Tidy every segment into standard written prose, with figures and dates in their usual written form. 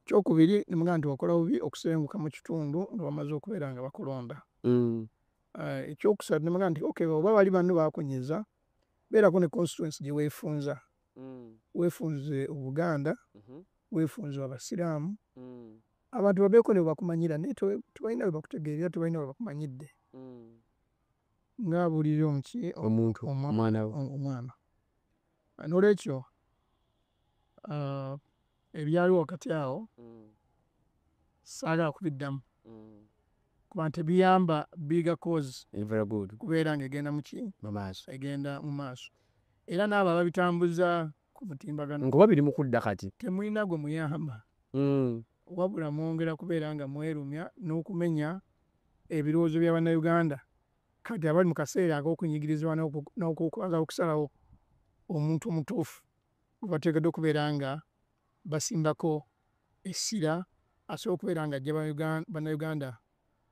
Kyokubiri nimuga nti wakola bubi okusenguka mu kitundu nga bamaze okubeera nga bakulonda. Ekyokusatu nimuga nti okay oba bali bannu bakunyiza, beerako ne constituency gye weefunza. Weefunze Obuganda, weefunze Abasiraamu, abantu babeeko ne bakumanyira naye tebalina bwe bakutegeerera, tebalina bwe bakumanyidde. Ng'abuulirira omuntu omwana. Noolwekyo ebyaliwo wakati awo saagala kubiddamu kuba tebiyamba bigger cause kubeera ng'egenda egenda mu maaso. Era n'abo ababitambuza ku mutimbagano ngoba biri mu kudda kati temulina gwe muyamba, wabula mwongera kubeera nga mwerumya n'okumenya ebirowoozo bya Bannayuganda kati abali mu kaseera ak'okunyigirizibwa n'okwanza okusalawo omuntu omutuufu gwe bateekeddwa okubeera nga basimbako essira asobola okubeera nga ajja Bannayuganda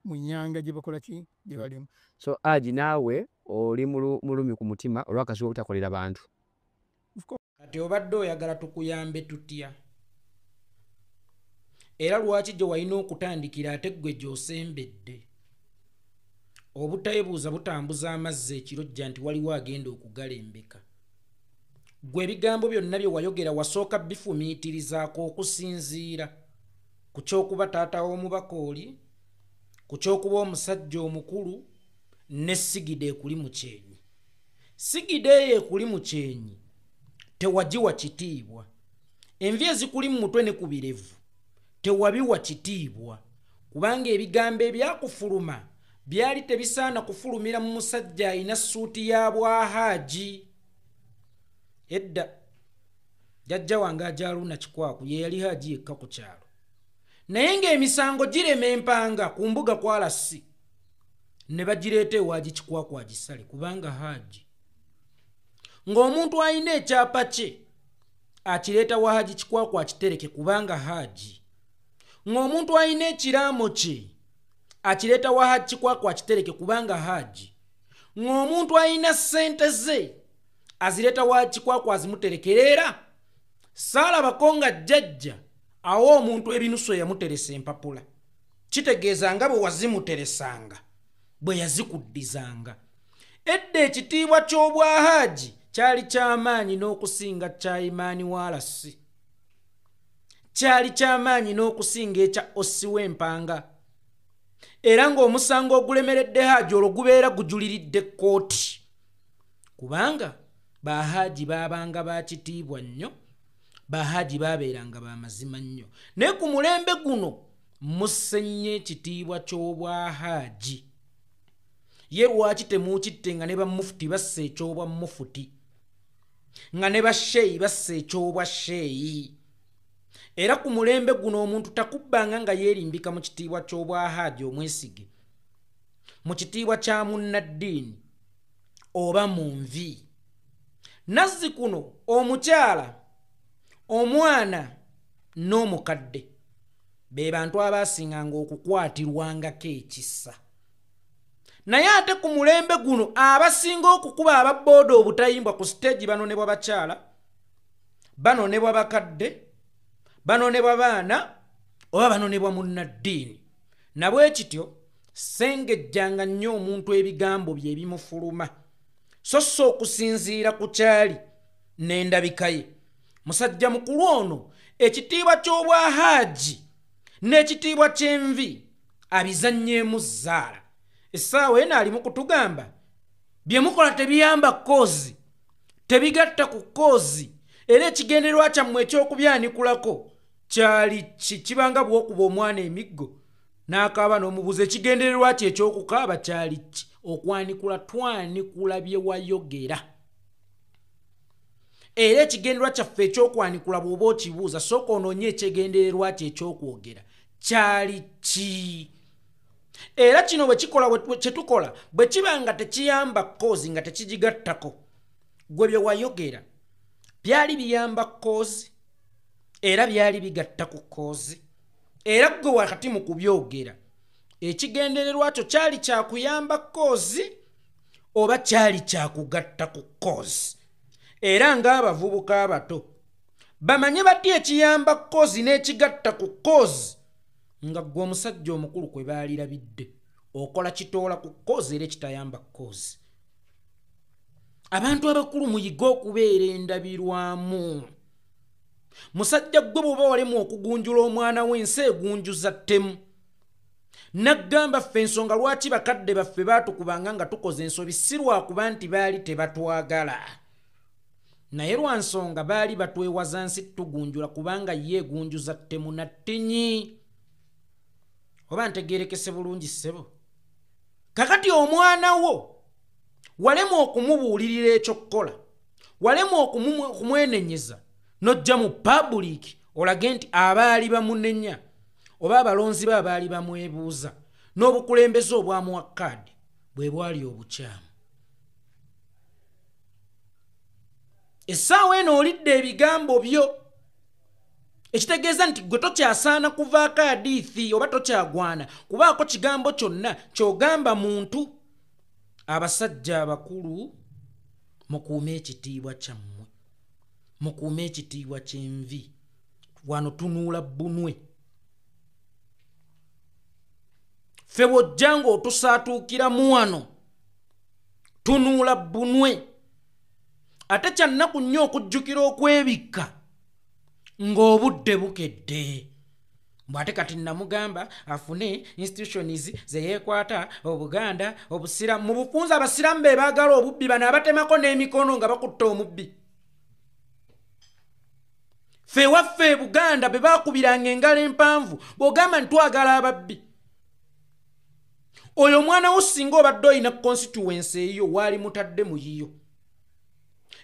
mu nnyanga gye bakola ki, gye balimu. So Haji naawe oli mulumi ku mutima olw'akazibu obutakolera bantu. Kati obadde oyagala tukuyambe tutya? Era lwaki gye walina okutandikira ate ggwe gy'osembedde? Obutayebuuza butambuza amazzi ekirojja nti waliwo agenda okugalembeka. Gwe ebigambo byonna bye wayogera wasooka bifumiitirizaako okusinziira ku ky'okuba taata w'omubaka oli, ku ky'okuba omusajja omukulu, ne sigida ekuli mu kyenyi. Sigida eyo ekuli mu kyenyi tewagiwa kitiibwa. Envi ezikuli mu mutwe ne ku birevu tewabiwa kitiibwa, kubanga ebigambo ebyakufuluma byali tebisaana kufulumira mu musajja alina ssuuti ya bwahaaji. Edda jjajja wange Ajaaluna Kikwaku ye yali haaji yekka ku kyalo, naye ng'emisango girema empanga ku mbuga kwalasi ne bagireeta ewaaji Kikwaku agisale kubanga haaji. Ng'omuntu alina ekyapa kye akireeta wa Haaji Kikwaku akitereke kubanga haaji. Ng'omuntu alina ekiraamo kye akireeta wa Haaji Kikwaku akitereke kubanga haaji. Ng'omuntu alina ssente ze azireeta wa Haaji Kikwaku azimuterekerera. Saalabako nga jjajja awo omuntu ebinusu eyamuteresa empapula, kitegeeza nga bwe wazimuteresanga bwe yazikuddizanga. Edda ekitiibwa ky'obwahaaji kyali ky'amaanyi n'okusinga kya Imaani Waalasi, kyali ky'amaanyi n'okusinga ekya Ossi w'Empanga. Era ng'omusango ogulemeredde haaji olwo gubeera gujuliridde kkooti, kubanga bahaaji baabanga ba kitiibwa nnyo, bahaaji baabeeranga ba mazima nnyo. Naye ku mulembe guno musse nnyo ekitiibwa ky'obwahaaji. Ye lwaki temuukitte nga ne bamufuti bassa ekyobwa mufuti, nga ne basheeyi bassa ekyobwa sheeyi? Era ku mulembe guno omuntu takubbanga nga yeerimbika mu kitiibwa ky'obwahaaji omwesige, mu kitiibwa kya munnaddiini oba mu nvi. Nazzikuno omukyala, omwana n'omukadde be bantu abaasinganga okukwatirwangako ekisa. Naye ate ku mulembe guno abasinga okukuba ababbooda obutayimbwa ku siteegi banonebwa bakyala, banonebwa bakadde, banonebwa baana oba banonebwa munnaddiini. Nabwe kityo sengejjanga nnyo omuntu ebigambo bye bimufuluma, so okusinziira ku kyali n'endabika ye. Musajja mukulu ono ekitiibwa ky'obwahaaji n'ekitiibwa ky'envi abizannyeemu zzaala. Essaawa eno ali mu kutugamba bye mukola tebiyamba kkoozi, tebigatta ku kkoozi, era ekigendererwa kyammwe eky'okubyanikulako kyali kibanga bw'okuba omwana emiggo n'akaaba n'omubuuza ekigendererwa kye eky'okukaaba kyali ki? Okwanikula twanikula bye wayogera. Era ekigendererwa kyaffe eky'okwanikula bw'oba okibuuza sooka onoonye ekigendererwa kye eky'okwogera kyali ki? Era kino bwe kikola kye tukola bwe kiba nga tekiyamba kkoozi nga tekigigattako, gwe bye wayogera byali biyamba kkoozi era byali bigatta ku kkoozi, era gwe wakati mu kubyogera ekigendererwa kyo kyali kyakuyamba kkoozi oba kyali kyakugatta ku kkoozi. Era ng'abavubuka abato bamanye batya ekiyamba kozi n'ekigatta ku kozi nga gwe omusajja omukulu kwe baalirabidde okola kitoola ku kozi era ekitayamba kozi. Abantu abakulu muyiga okubeera endabirwamu. Musajja gwe bw'oba walemu okugunjula omwana w'ensi egunjuza ttemu. Naggamba ffe ensonga lwaki bakadde baffe baatukubanga nga tukoze ensobi si lwakuba nti baali tebatwagala. Naye lwa nsonga baali batwewaza nsi tugunjula kubanga ye egunjuza ttemu na ttinyi. Oba ntegeerekese bulungi ssebo. Kakati omwana wo walemu okumubuulirira ekyokukola, walemu okumwenenyeza n'ojja mu public olage nti abaali bamunenya oba abalonzi be abaali bamwebuuza n'obukulembeze obwamuwa kaadi bwe bwali obukyamu. Essaawa eno olidde ebigambo byo ekitegeeza nti gwe tokyasaana kuvaako hadiithi oba tokyagwana kubaako kigambo kyonna ky'ogamba muntu. Abasajja abakulu mukuume ekitiibwa kyammwe, mukuume ekitiibwa ky'envi. Wano tunuula bbunwe. Ffe bw'ojja ng'otusaatuukiramu wano tunuula bbunwe. Ate kya nnaku nnyo okujjukira okwebikka ng'obudde bukedde. Bw'ate kati namugamba afune institutions ze yeekwata Obuganda obusiramu. Mu bufunza abasiramu be baagala obubbi bano abatemako n'emikono nga bakutta omubbi. Ffe waffe Buganda be baakubiranga engalo empanvu bw'ogamba ntwagala ababbi. Oyo omwana wo singa obadde olina constituency eyo waali mutadde mu yiyo.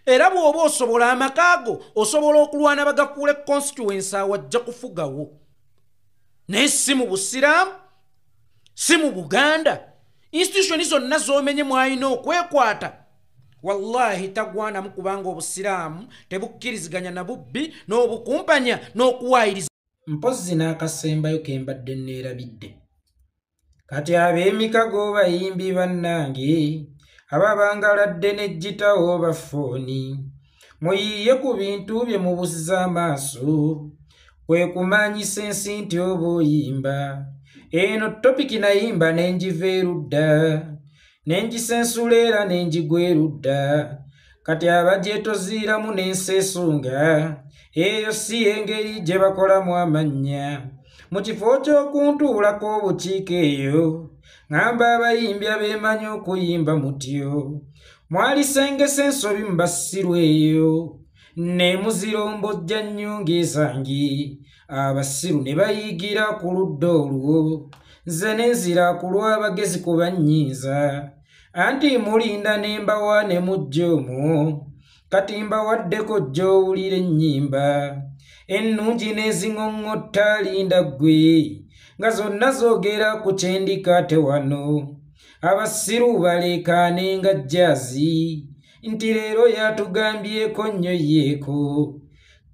Era bw'oba osobola amakaago osobola okulwana bagafuule constituency awajja kufugawo. Naye si mu busiraamu, si mu Buganda. Institution zonna z'omenye mwalina okwekwata. Wallahi tagwanamu kubanga obusiraamu tebukkiriziganya na bubbi n'obukumpanya n'okuwaayiriza. Mpozzi n'akasembayo ke mbadde neerabidde. Kati ab'emikago bayimbi bannange ababangaladde n'ejjitawo baffooni muyiye ku bintu bye mubuziza amaaso kwe kumanyisa ensi nti oba oyimba. Eno topiki nayimba nenjiva erudda nenjisensula era nenjigwa erudda. Kati abagyetoziiramu n'enseesunga eyo si engeri gye bakolamu amannya. Mu kifo ky'okuntuulako obukiiko eyo ngamba abayimbi abeemanyi okuyimba mutyo mwalisengesa ensobi mu basiru eyo ne muzirombojja nnyunga ezange. Abasiru ne bayigira ku ludda olwo nze ne nzira ku lw'abagezi ku bannyinza. Anti mulinda ne mbawa ne mujja omwo kati mbawaddeko jja owulira ennyimba ennungi n'eziŋoŋŋotta alinda ggwe nga zonna zoogera ku kyendikaate wano. Abasiru baleekaane nga jjaazi nti leero yatugambyeko nnyo yeeko.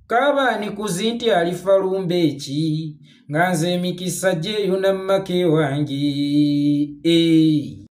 Kabaani kuzi nti alifa lumbeeki nga nze emikisa gyeyo nammake wange.